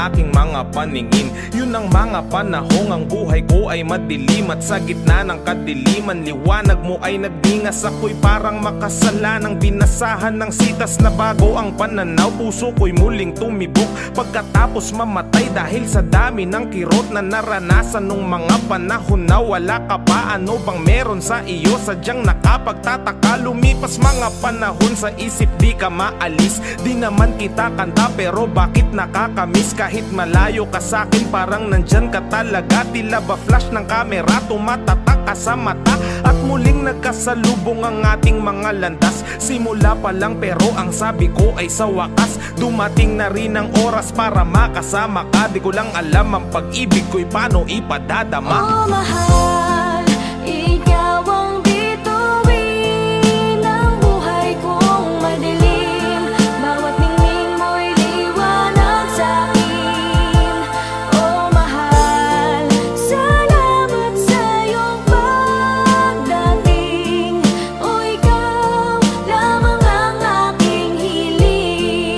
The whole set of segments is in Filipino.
aking mga paningin. Yun ang mga panahong ang buhay ko ay madilim, at sa gitna ng kadiliman liwanag mo ay nagdingas. Ako'y parang makasalanang binasahan ng sitas na bago ang pananaw. Puso ko'y muling tumibok pagkatapos mamatay dahil sa dami ng kirot na naranasan nung mga panahon na wala ka pa. Ano bang meron sa iyo? Sadyang nakapagtataka. Lumipas mga panahon sa isip di ka maalis. Di naman kita kanta pero bakit nakakamiss? Kahit malayo ka sa'kin parang nandyan ka talaga. Tila ba flash ng kamera tumatatak ka sa mata. At muling nagkasalubong ang ating mga landas. Simula pa lang pero ang sabi ko ay sa wakas dumating na rin ang oras para makasama ka. Di ko lang alam ang pag-ibig ko'y paano ipadadama. Oh mahal, ikaw ang bituin ng buhay kong madilim. Bawat ningning mo'y liwanag sa'kin. Oh mahal, salamat sa iyong pagdating. Oh ikaw lamang ang aking hiling.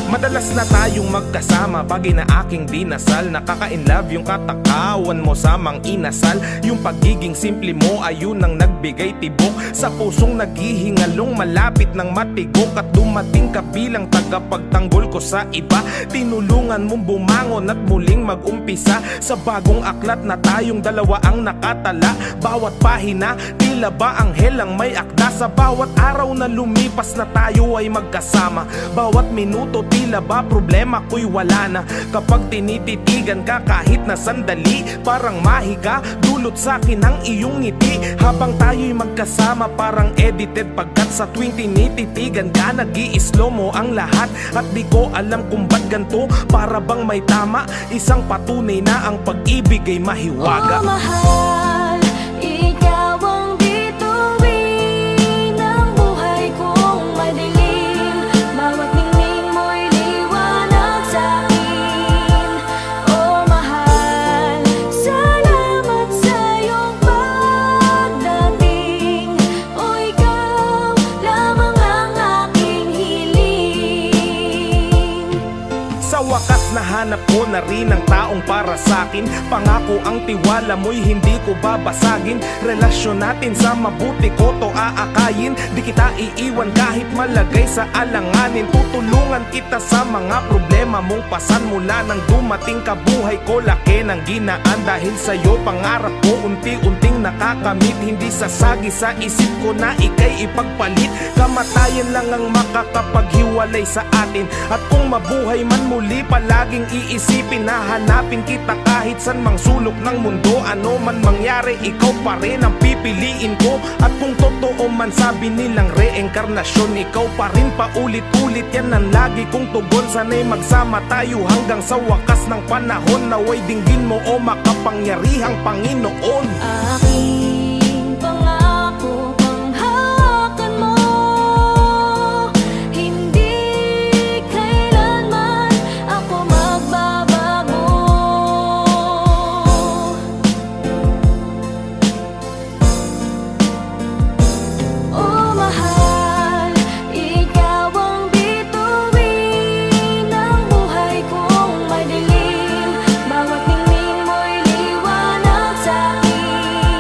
Madalas na tayong magkasama, bagay na aking dinasal. Nakaka-inlove yung katakawan mo sa mang inasal. Yung pagiging simple mo ayun ang nagbigay tibok sa pusong naghihingalong malapit ng matigok. At dumating ka bilang tagapagtanggol ko sa iba. Tinulungan mong bumangon at muling mag-umpisa sa bagong aklat na tayong dalawa ang nakatala. Bawat pahina tila ba anghel ang may akda. Sa bawat araw na lumipas na tayo ay magkasama. Bawat minuto tila ba problema ko'y wala na. Kapag tinititigan ka kahit na sandali, parang mahiga dulot sa'kin ang iyong ngiti. Habang tayo'y magkasama parang edited, pagkat sa tuwing tinititigan ka nag-i-slow mo ang lahat. At di ko alam kung ba't ganito, para bang may tama, isang patunay na ang pag-ibig ay mahiwaga. Oh mahal, ikaw ang bituin ng buhay kong madilim. Bawat ningning mo'y liwanag sa'kin. Oh mahal, salamat sa iyong pagdating. Oh ikaw lamang ang aking hiling. Sa wakas nahanap ko na rin ang taong para sa'kin. Pangako ang tiwala mo'y hindi ko babasagin. Relasyon natin sa mabuti ko to aakayin. Di kita iiwan kahit malagay sa alanganin. Tutulungan kita sa mga problema mong pasan. Mula nang dumating ka buhay ko laki ng ginaan. Dahil sa'yo pangarap ko unti-unting nakakamit. Hindi sasagi sa isip ko na ika'y ipagpalit. Kamatayan lang ang makakapaghiwalay sa atin. At kung mabuhay man muli palaging iisipin na hanapin kita kahit san mang sulok ng mundo. Ano man mangyari ikaw pa rin ang pipiliin ko. At kung totoo man sabi nilang reinkarnasyon, ikaw pa rin paulit-ulit yan ang lagi kong tugon. Sana'y magsama tayo hanggang sa wakas ng panahon. Naway dinggin mo o makapangyarihang Panginoon. Aking pangako panghawakan mo, hindi kailanman ako magbabago. Oh mahal, ikaw ang bituin ng buhay kong madilim. Bawat ningning mo'y liwanag sa'kin.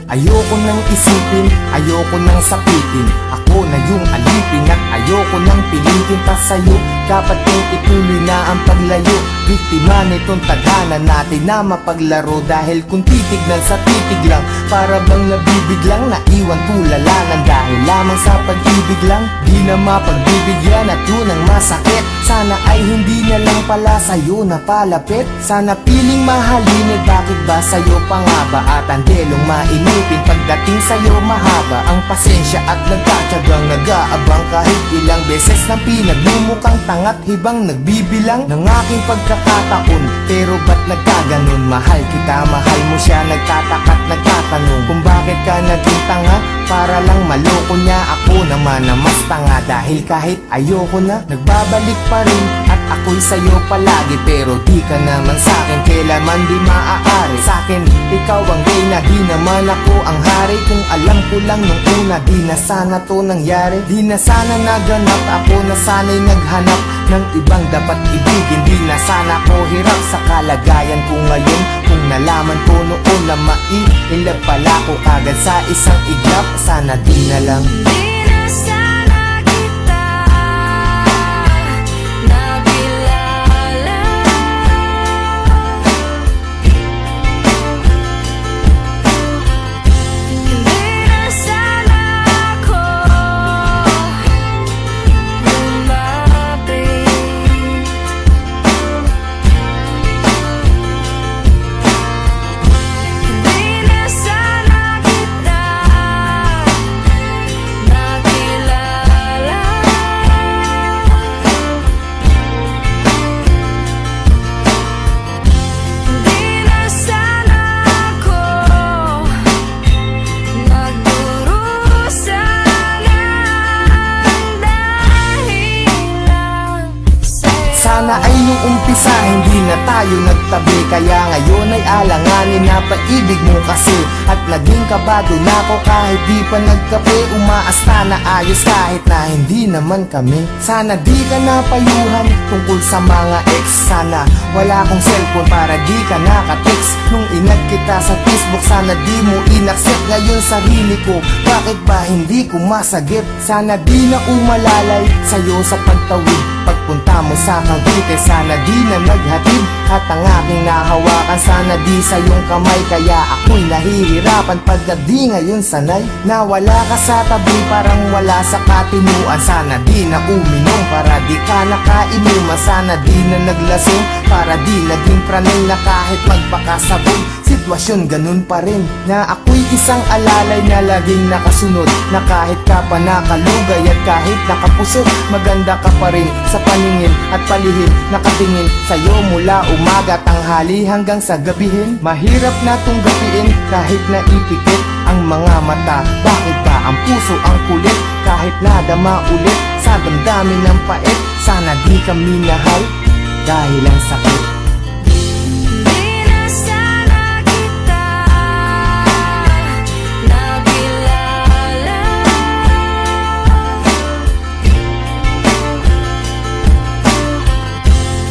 Ayoko nang isipin, ayoko nang sapitin. Ako na yung alipin at ayoko nang pilitin pa sa'yo. Dapat kong ituloy na ang paglayo. Biktima nitong tadhana natin na mapaglaro. Dahil kung titignan sa titig lang, para bang nabibiglang naiwan tulalanan. Dahil lamang sa pag-ibig lang, di na mapagbibigyan at yun ang masakit. Sana ay hindi na lang pala sa'yo napalapit. Sana piling mahalin, bakit ba sa'yo pa nga ba? At ang delong mainipin pagdating sa'yo mahaba ang pasensya at nagkatsagang nag-aabang. Kahit ilang beses nang pinaglumukhang tangat hibang nagbibilang ng aking pagkakataon. Pero ba't nagkaganon? Mahal kita, mahal mo siya, nagtataka't nagtatanong kung bakit ka naging tanga. Para lang maloko niya, ako naman na mas tanga. Dahil kahit ayoko na, nagbabalik pa rin. At ako'y sa'yo palagi, pero di ka naman sa'kin kailanman di maaari. Sa'kin, ikaw ang reyna, di naman ako ang hari. Kung alam ko lang nung una, di na sana to nangyari. Di na sana naganap, ako na sana'y naghanap ng ibang dapat ibigin. Di na sana ko hirap sa kalagayan ko ngayon. Kung nalaman ko noon na maiilap pala ko kagad sa isang iglap. Sana di na lang. Di na sana kita nakilala. Di na sana ako lumapit. Di na sana kita nakilala. Di na sana ako nagdurusa ng dahilan sa'yo. Sana ay nung umpisa hindi na tayo nagtabi. Kaya ngayon ay alanganin na paibig mo kasi. At naging kabado na ako kahit di pa nagkape. Umaasta na ayos kahit na hindi naman kami. Sana di ka napayuhan tungkol sa mga ex. Sana wala akong cellphone para di ka nakatext. Nung inag kita sa Facebook, sana di mo inaccept. Ngayon sarili ko, bakit ba hindi ko masagip? Sana di na umalalay sa'yo sa pagtawid. Pagpunta mo sa Cavite, sana di na naghatid. At ang aking nahawakan, sana di sa iyong kamay. Kaya ako'y nahihirapan pagkat di ngayon sanay. Na wala ka sa tabi, parang wala sa katinuan. Sana di na uminom para di ka nakainuman. Sana di na naglasing para di naging praning. Na kahit magpakasabog, sitwasyon ganun pa rin. Na ako'y isang alalay na laging nakasunod. Na kahit ka pa nakalugay at kahit nakapusok, maganda ka pa rin sa paningin at palihim. Nakatingin sa'yo mula umaga, tanghali hanggang sa gabihin. Mahirap na tong gapiin kahit naipikit ang mga mata. Bakit ba ang puso ang kulit kahit nadama ulit sa damdamin ng pait? Sana di ka minahal dahil ang sakit. Di na sana kita nakilala.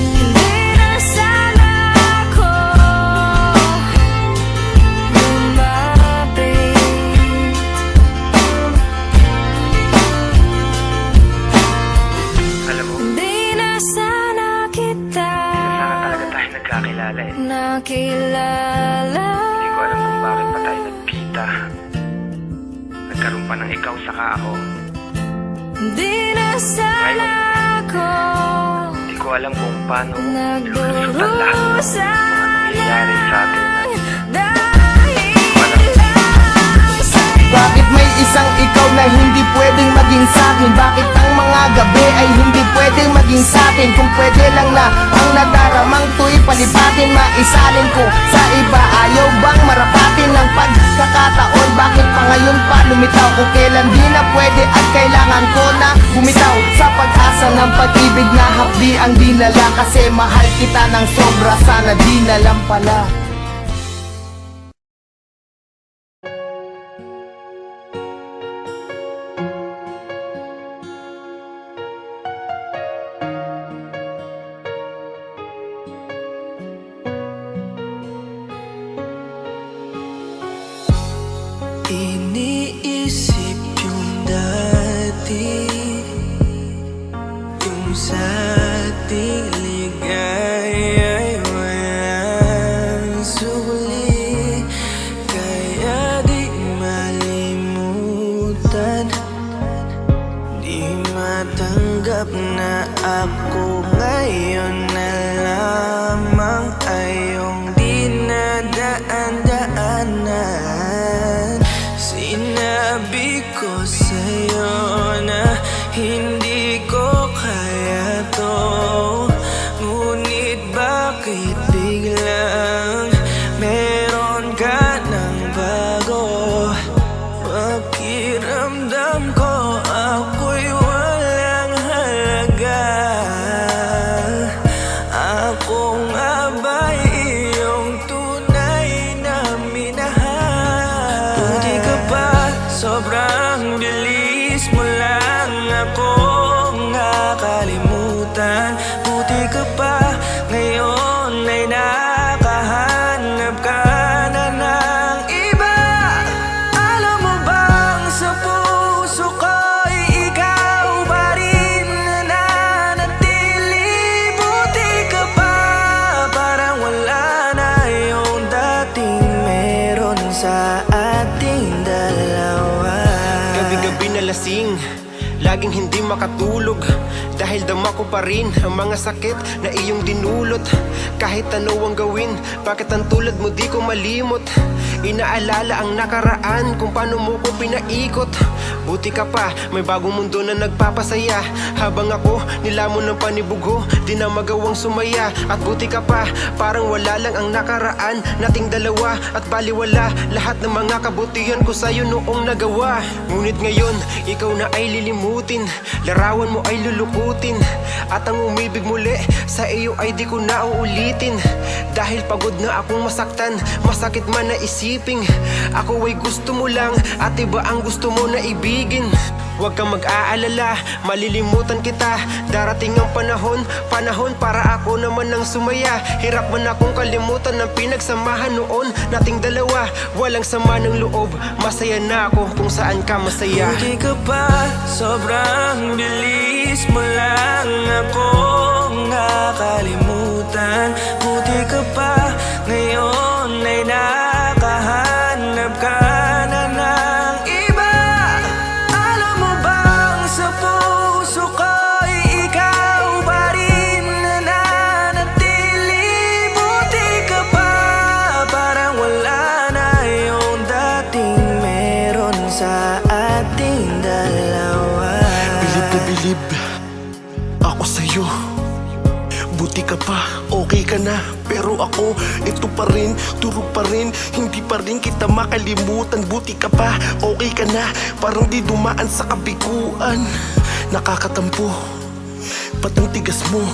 Di na sana ako lumapit. Alam mo, Di na sana kita sana talaga tayo nagkakilala eh. nakilala. Hindi ko alam kung bakit pa tayo nagkita. Nagkaroon pa ng ikaw saka ako. Di na sana ako Hindi ko alam kung paano lulusutan lahat ng nagdurusa mga nangyayari sa atin. Bakit may isang ikaw na hindi pwedeng maging sa'kin? Bakit ang mga gabi ay hindi pwedeng maging sa'tin? Kung pwede lang na ang nadaramang to'y palipatin, maisalin ko sa iba. Ayaw bang marapatin ng pagkakataon? Bakit pa ngayon pa lumitaw? Kung kailan di na pwede at kailangan ko na bumitaw sa pag-asa ng pag-ibig na hapdi ang dinala. Kasi mahal kita ng sobra, sana di na lang pala. Yung sa ating ligaya ay walang suli, kaya di malimutan. Di matanggap na ako ngayon na lamang ay iyong dinadaan-daanan. Sinabi ko sa'yo na hindi ko kaya to, ngunit bakit biglang meron ka ng bago? Pakiramdam ko ako'y walang halaga. Ako nga ba'y iyong tunay na minahal? Buti ka pa, sobrang bilis mo lang akong nakalimutan. Buti ka pa, ngayon ay nakahanap ka na ng iba. Alam mo bang sa puso ko'y ikaw pa rin nananatili? Buti ka pa, parang wala na yung dating meron sa ating dalawa. Gabi-gabi na lasing, laging hindi makatulog, dahil dama ko pa rin ang mga sakit na iyong dinulot. Kahit ano ang gawin, bakit ang tulad mo di ko malimot? Inaalala ang nakaraan, kung paano mo ko pinaikot. Buti ka pa, may bagong mundo na nagpapasaya, habang ako nilamon ng panibugo, di na magawang sumaya. At buti ka pa, parang wala lang ang nakaraan nating dalawa, at baliwala lahat ng mga kabutihan ko sa'yo noong nagawa. Ngunit ngayon, ikaw na ay lilimutin, larawan mo ay lulukutin, at ang umibig muli sa iyo ay di ko na uulitin. Dahil pagod na akong masaktan, masakit man na isiping ako ay gusto mo lang, at iba ang gusto mo na ibigin. Huwag kang mag-aalala, malilimutan kita. Darating ang panahon para ako naman ang sumaya. Hirap man akong kalimutan ng pinagsamahan noon nating dalawa. Walang sama ng loob, masaya na ako kung saan ka masaya. Buti ka pa, sobrang bilis mo lang akong nakalimutan. Buti ka pa, ngayon ay nakahanap ka na ng iba. Alam mo bang sa puso ko'y ikaw pa rin nananatili? Buti ka pa, parang wala na yung dating meron sa ating dalawa. Bilib na bilib ako sa'yo. Buti ka pa, okay ka na. Pero ako, ito pa rin, turo pa rin, hindi pa rin kita makalimutan. Buti ka pa, okay ka na, parang di dumaan sa kabiguan. Nakakatampo, ba't ang tigas mo?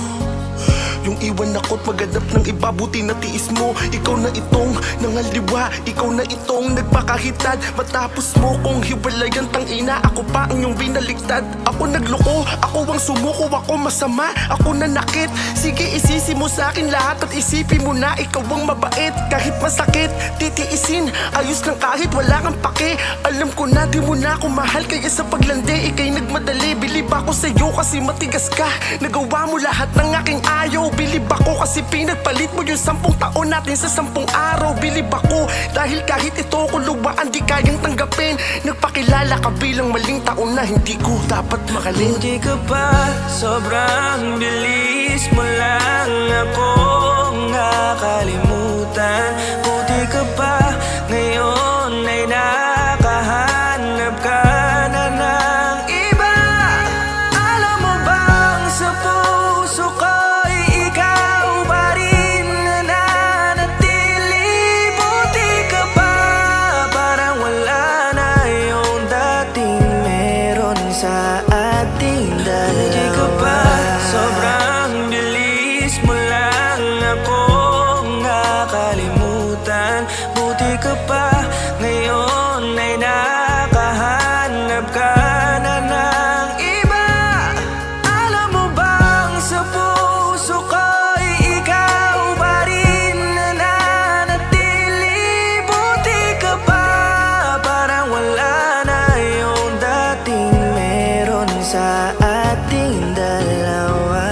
Yung iwan ako't maghanap ng iba, buti na tiis mo. Ikaw na itong nangaliwa, ikaw na itong nagpakahitad. Matapos mo kong hiwalayan, tangina, ako pa ang iyong binaligtad. Ako nagloko, ako ang sumuko, ako masama, ako nanakit. Sige, isisi mo sa akin lahat at isipin mo na ikaw ang mabait. Kahit masakit, titiisin, ayos lang kahit wala kang pake. Alam ko na di mo na ako mahal, kaya sa paglandi ikay nagmadali. Bilib ako sa'yo kasi matigas ka, nagawa mo lahat ng aking ayaw. Bilib ako kasi pinagpalit mo yung 10 taon natin sa 10 araw. Bilib ako dahil kahit ito ko luwaan di kayang tanggapin. Nagpakilala ka bilang maling taon na hindi ko dapat makalin. Buti ka pa, sobrang bilis mo lang akong nakalimutan. Buti ka pa, ngayon ay nakahanap ka na ng iba. Alam mo bang sa puso ko'y ikaw pa rin nananatili? Buti ka pa, parang wala na yung dating meron sa ating dalawa. Buti ka pa, sobrang bilis mo lang akong nakalimutan. Buti ka pa, ngayon ay nakahanap ka na ng iba. Alam mo bang sa puso ko'y ikaw pa rin nananatili? Buti ka pa, parang wala na yung dating meron sa ating dalawa.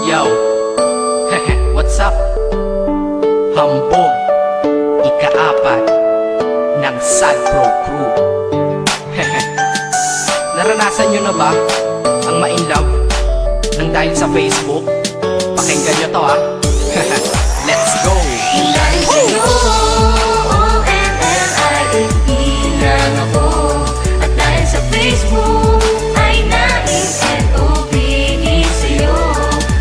Yo, what's up? Hambog, ika-apat ng Sad Pro Crew. Naranasan nyo na ba ang ma-inlove nang dahil sa Facebook? Pakinggan nyo to ha. Let's go! Dahil sa'yo, O-N-L-I-F-E lang ako. At dahil sa Facebook ay na-N-O-V-E sa'yo.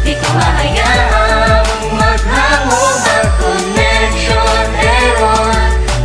Di ko mahayaang maghango, mag-connection error.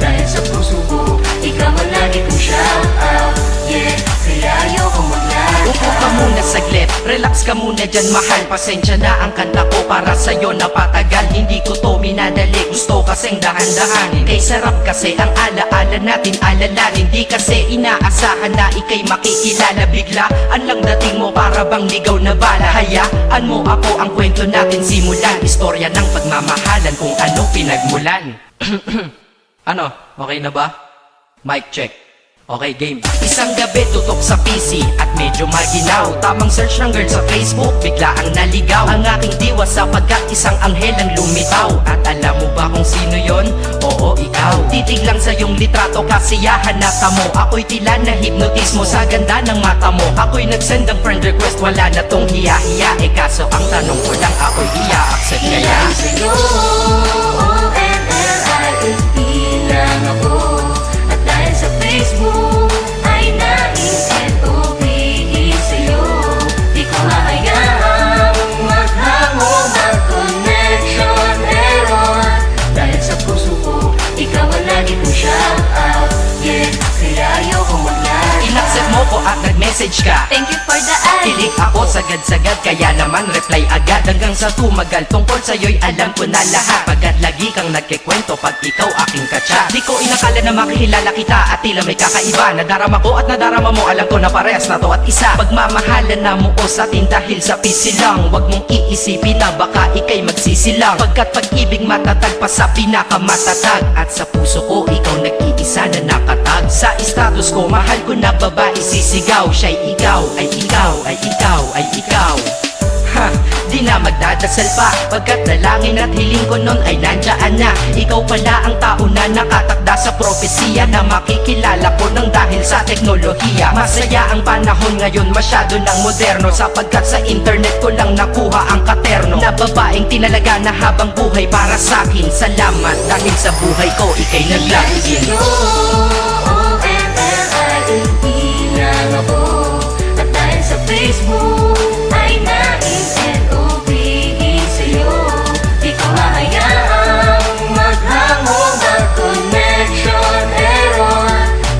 Dahil sa puso ko, ikaw ang lagi kong shout out. Yeah, kaya ayoko mag-lag Upo ka muna saglit, relax ka muna dyan mahal. Pasensya na ang kanta ko para sa'yo napatagal. Hindi ko to minadali, gusto kasing dahan-dahanin. Kay sarap kasi ang alaala natin alalanin. Di kasi inaasahan na ikay makikilala. Biglaan lang dating mo para bang ligaw na bala. Hayaan mo ako ang kwento natin simulan. Istorya ng pagmamahalan kung ano pinagmulan. Ano, okay na ba? Mic check. Okay, game. Isang gabi tutok sa PC at medyo maginaw. Tamang search ng girl sa Facebook, bigla ang naligaw. Ang aking diwa sapagkat isang anghel ang lumitaw. At alam mo ba kung sino yon? Oo, ikaw. Titig lang sa iyong litrato, kasiyahan na tamo. Ako'y tila na hipnotismo sa ganda ng mata mo. Ako'y nagsend ng friend request, wala na tong hiya-hiya. Eh kaso ang tanong ko lang, ako'y iya-accept kaya? Dahil sa'yo, O-N-L-I-F-E lang ako. At dahil sa Facebook ay na-N-O-V-E sa'yo. Di ko mahayaang maghango, mag-connection error. Dahil sa puso ko, ikaw ang lagi kong shout out. Yeah, kaya ayoko mag-lag. Inaccept mo ko at nag-message ka. Thank you for the ad. Kilig ako sagad-sagad, kaya naman reply agad. Hanggang sa tumagal, tungkol sa'yo'y alam ko na lahat. Pagkat lagi kang nagkikwento pag ikaw aking katsa. Di ko inakala na makikilala kita at tila may kakaiba. Nadarama ko at nadarama mo, alam ko na parehas na to at isa. Pagmamahalan na mo o sa atin dahil sa peace lang. Huwag mong iisipin na baka ikay magsisilang. Pagkat pag-ibig matatag pa sa pinakamatatag. At sa puso ko, ikaw nag-iisa na nakatag. Sa status ko, mahal ko na babae sisigaw. Siya'y ikaw, ay ikaw, ay ikaw, ay ikaw. Ha, di na magdadasal pa. Pagkat dalangin at hiling ko nun ay nandiyan na. Ikaw pala ang tao na nakatakda sa propesiya. Na makikilala ko nang dahil sa teknolohiya. Masaya ang panahon ngayon, masyado ng moderno. Sapagkat sa internet ko lang nakuha ang katerno. Na babaeng tinalaga na habang buhay para sa'kin. Salamat dahil sa buhay ko ikay nag-login. O-N-L-I-F-E lang ako. At dahil sa Facebook ay na-N-O-V-E sa'yo. Di ko mahayaang maghango, mag-connection error.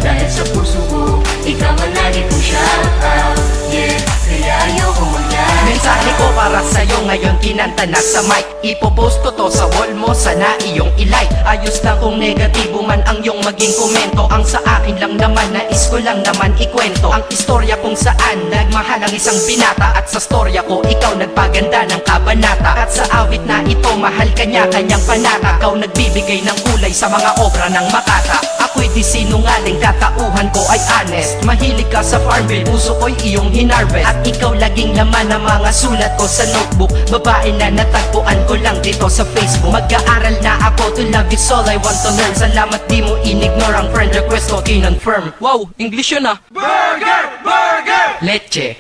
Dahil sa puso ko, ikaw ang lagi kong shout out. Yeah, kaya ayoko mag-lag. Mensahe ko para sa'yo ngayon, kinanta na sa mic. Ipopost ko to sa wall mo, sana iyong ilike. Ayos na kung negatibo man ang iyong maging komento. Ang sa akin lang naman, nais ko lang naman ikwento ang istorya kung saan nagmahal ang isang binata. At sa storya ko, ikaw nagpaganda ng kabanata. At sa awit na ito, mahal kanya kanyang panata. Ikaw nagbibigay ng kulay sa mga obra ng Makata. Ako'y di sinungaling, katauhan ko ay honest. Mahilig ka sa Farmville, puso ko'y iyong hinarvest. At ikaw laging laman ng mga sulat ko sa notebook. Babae na natagpuan ko lang dito sa Facebook. Mag-aaral na ako, to love is all I want to learn. Salamat di mo inignore ang friend request ko, kinonfirm. Wow, English yun ah. Burger! Burger! Leche.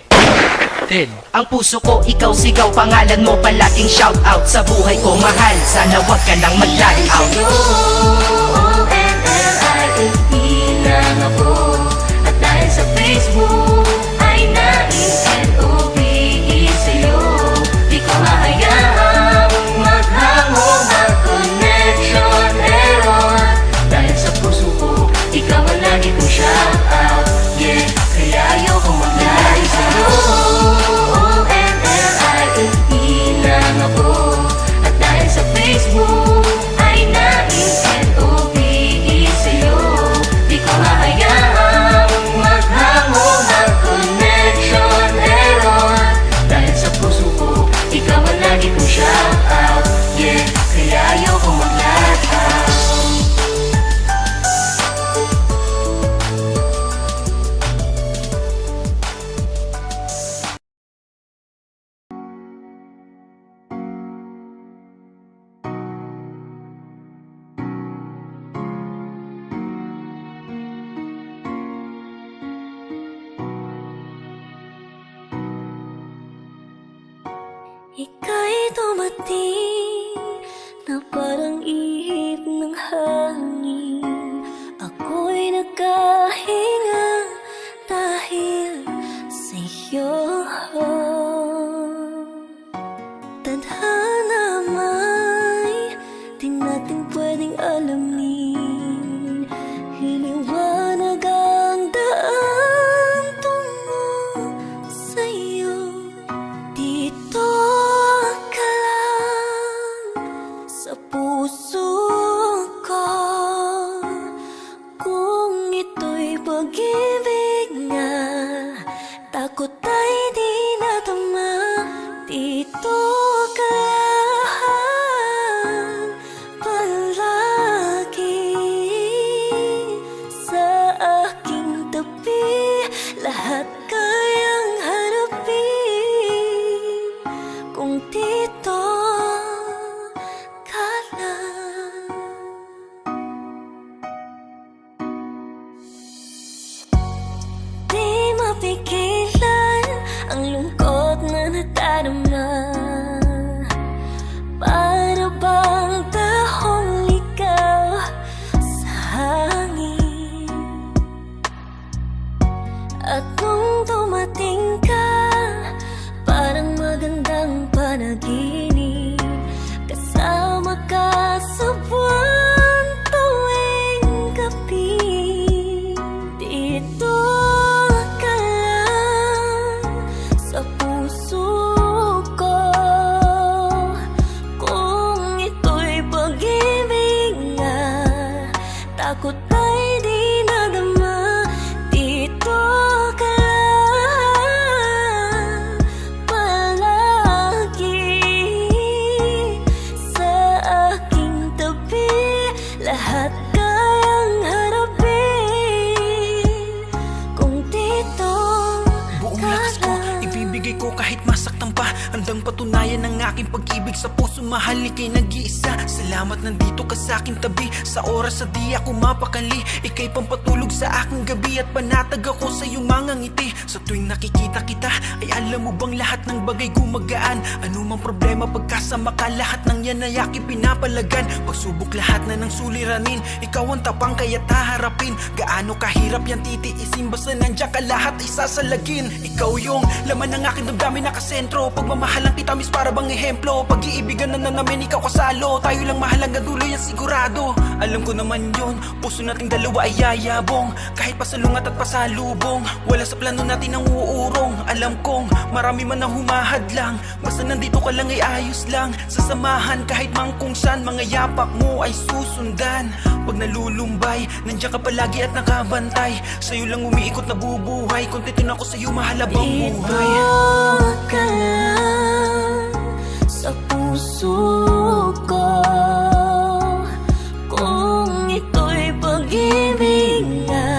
Ted. Ang puso ko, ikaw sigaw, pangalan mo palaging shout out. Sa buhay ko mahal, sana wag ka nang mag-lag out. O-N-L-I-F-E lang ako. At dahil sa Facebook ay na-N-O-V-E sa'yo. Di ko mahayaang maghango, mag-connection error. Dahil sa puso ko, ikaw ang lagi kong shout out. Yeah, kaya ayoko mag-lag. Dahil sa'yo, O-N-L-I-F-E lang ako. At dahil sa Facebook ay na-N-O-V-E dumating na parang ihip ng hangin. Ako'y nagkahinga dahil sa'yo. Tadhana may di natin pwedeng alamin. Hiliwanag ang daan tungo sa'yo. Dito ka lang sa puso ko. Kung ito'y pag-ibig nga, takot ay di nadama. Dito ka lang palagi sa aking tabi. Lahat kayang harapin kung dito ka lang. Di mapigilan ang lungkot na nadarama. Para bang dahong ligaw sa hangin. At nung dumating ka, parang magandang panaginip. Kasama ka sa buwan tuwing gabi. Dito ka lang sa puso ko. Kung ito'y pag-ibig nga, takot ay di nadama. Dito ka lang palagi sa aking tabi. Lahat kayang harapin kung dito Buong ka lakas ko, lang. ibibigay ko kahit masaktan pa. Handang patunayan ng aking pag-ibig sa puso. Mahal ika'y nag-iisa. Salamat nandito ka sa aking tabi. Sa oras sa di ako mapakali, ika'y pampatulog sa aking gabi. At panatag ako sa iyong mga ngiti. Sa tuwing nakikita kita, ay alam mo bang lahat ng bagay gumagaan. Ano mang problema pagkasama ka, lahat ng yan ay aking pinapalagan. Pagsubok lahat na ng suliranin, ikaw ang tapang kaya't haharapin. Gaano kahirap yan titiisin, basta nandiyan ka lahat ay sasalagin. Ikaw yung laman ng aking damdamin nakasentro. Pagmamahalan kita miss para bang ehemplo. Pag-iibigan na namin ikaw kasalo. Tayo lang mahal hanggang dulo yan sigurado. Alam ko naman yun, puso nating dalawa ay yayabong. Kahit pasalungat at pasalubong, wala sa plano natin ang uurong. Alam kong marami man ang humahad lang, basta nandito ka lang ay ayos lang. Sasamahan kahit mang kung saan, mga yapak mo ay susundan. Pag nalulumbay, nandiyan ka palagi at nakabantay. Sa'yo lang umiikot na bubuhay, kontento na ako sa'yo mahalabang buhay. Dito ka lang sa puso ko. Kung ito'y pag-ibig nga,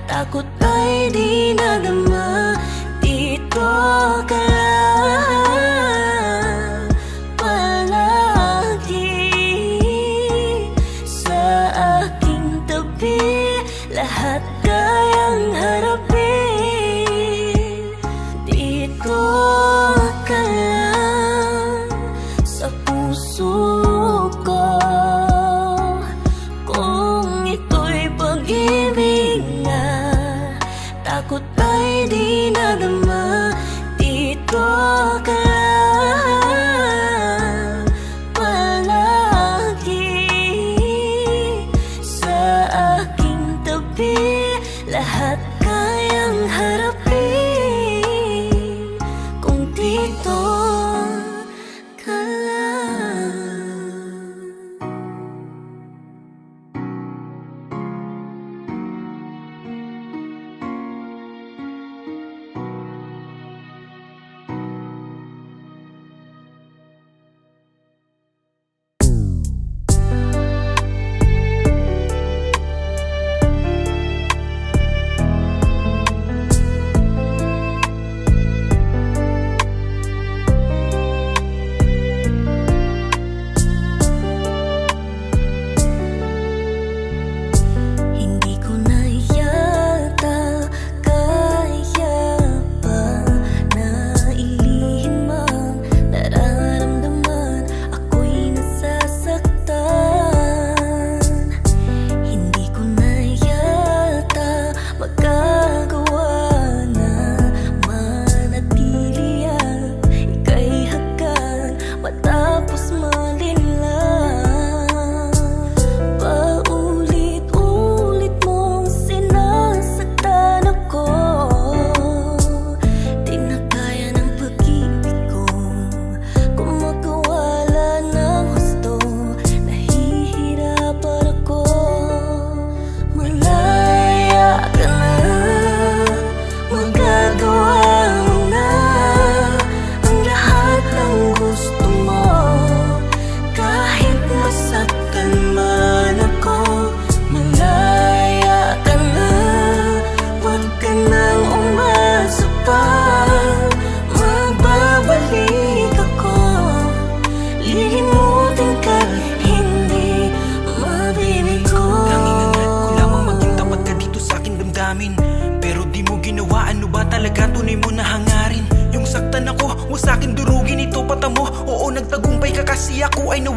takot ay di nadama. Dito ka lang palagi sa aking tabi. Lahat kayang harapin. Dito ka lang sa puso ko. Kung ito'y pag-ibig nga, takot ay di nadama. Dito ka lang palagi sa aking tabi. Lahat kayang harapin kung dito ka lang.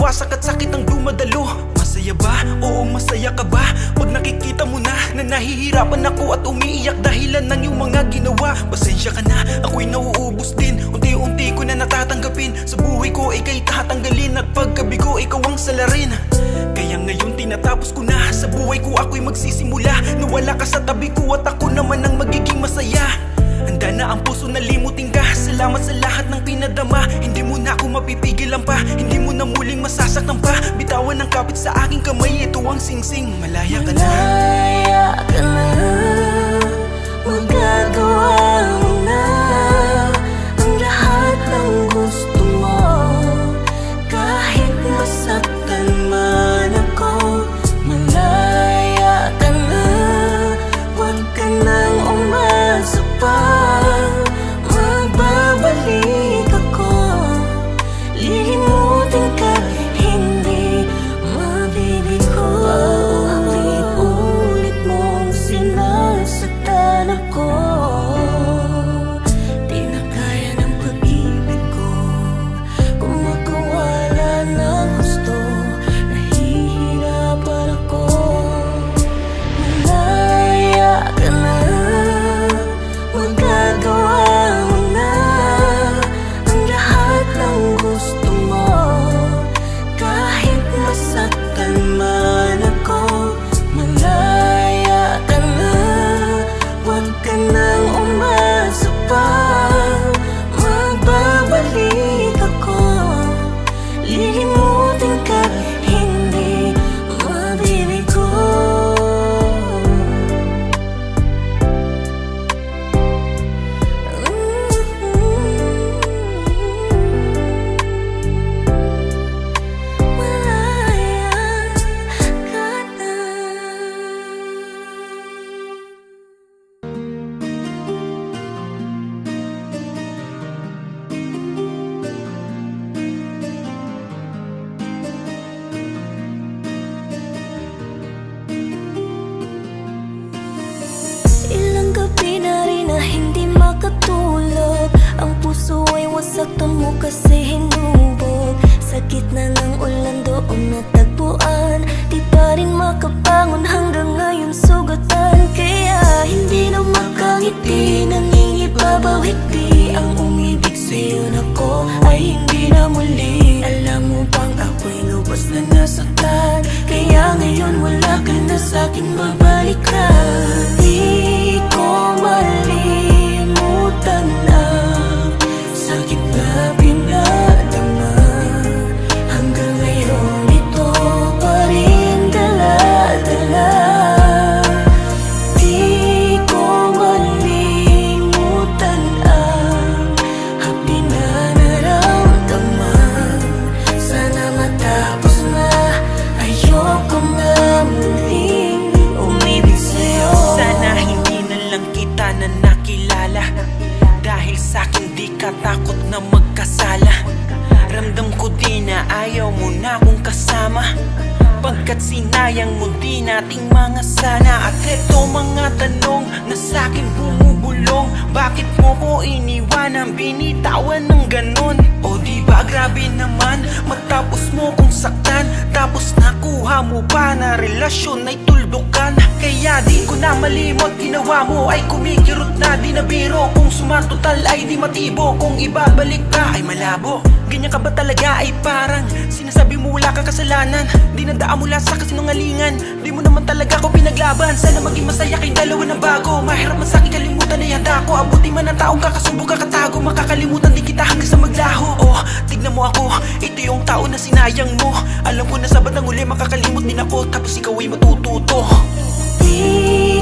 sumasak at sakit ang dumadalo. Masaya ba? Oo, masaya ka ba? Pag nakikita mo na nahihirapan ako at umiiyak dahilan ng iyong mga ginawa. Pasensya ka na, ako'y nauubos din. Unti-unti ko na natatanggapin. Sa buhay ko ika'y tatanggalin at pagkabigo ikaw ang salarin. Kaya ngayon tinatapos ko na. Sa buhay ko ako'y magsisimula. Nawala ka sa tabi ko at ako naman ang magiging masaya. Handa na ang puso na limutin ka. Salamat sa lahat ng pinadama. Hindi mo na ako mapipigilan pa. Hindi mo na muling masasaktan pa. Bitawan ng kapit sa aking kamay. Ito ang singsing. Malaya ka na. Malaya ka na. Magagawa mo na ang lahat ng gusto mo. Kahit masaktan man ako. Malaya ka na. Huwag ka nang umasa pa. Magbabalik ako. Limutin ka, hindi mabibigo. Ulit-ulit mong sinasaktan ako. Di na kaya ng pag-ibig ko. Kung magkawala ng gusto, nahihirapan ako. Malaya ka na. Magagawa mo na ang lahat ng gusto mo. Kahit masaktan man ako. Malaya ka na. Huwag ka nang umasa pa. Magbabalik ako. Limutin ka, hindi mabibigo. Malaya ka na. Ilang gabi na rin na hindi makatulog. Ang puso ay wasaktan mo kasi hinubog. Sa gitna ng ulan doon natagpuan. Di pa rin makabangon hanggang ngayon sugatan. Kaya hindi na makangiti, nangingibabaw higdi. Ang umibig sa'yo na ko ay hindi na muli. Alam mo bang ako'y lubos na nasaktan. Kaya ngayon wala ka na sa'kin babalikan. Di ko malimutan ang sakit na pinadama. Hanggang ngayon ito pa rin dala-dala. Di ko malimutan ang hapdi na naramdaman. Sana matapos na, ayoko na muling umibig sa'yo. Sana hindi na lang kita na nakilala. Dahil sa'kin di ka takot na magkasala. Ramdam ko di na ayaw mo na akong kasama. Pagkat sinayang mo di nating mga sana. At eto mga tanong na sa'kin bumubulong. Bakit mo ko iniwanan, binitawan ng ganon? O di ba grabe naman, matapos mo kong saktan. Tapos nakuha mo pa na relasyon ay tuldukan. Kaya di ko na malimot, ginawa mo ay kumikirot na. Di na biro, kung sumatotal ay di matibo. Kung ibabalik ka ay malabo. Ganyan ka ba talaga ay parang sinasabi mo wala kang kasalanan. Di nadaan mula sa kasinungalingan. Di mo naman talaga ako pinaglaban. Sana maging masaya kayong dalawa na bago. Mahirap man sa'kin kalimutan na yata ko. Abuti man ang taong kakasubo kakatago. Makakalimutan din kita hanggang sa maglaho. Oh, tignan mo ako, ito yung tao na sinayang mo. Alam ko na sa bandang uli makakalimot din ako. Tapos ikaw ay matututo. Di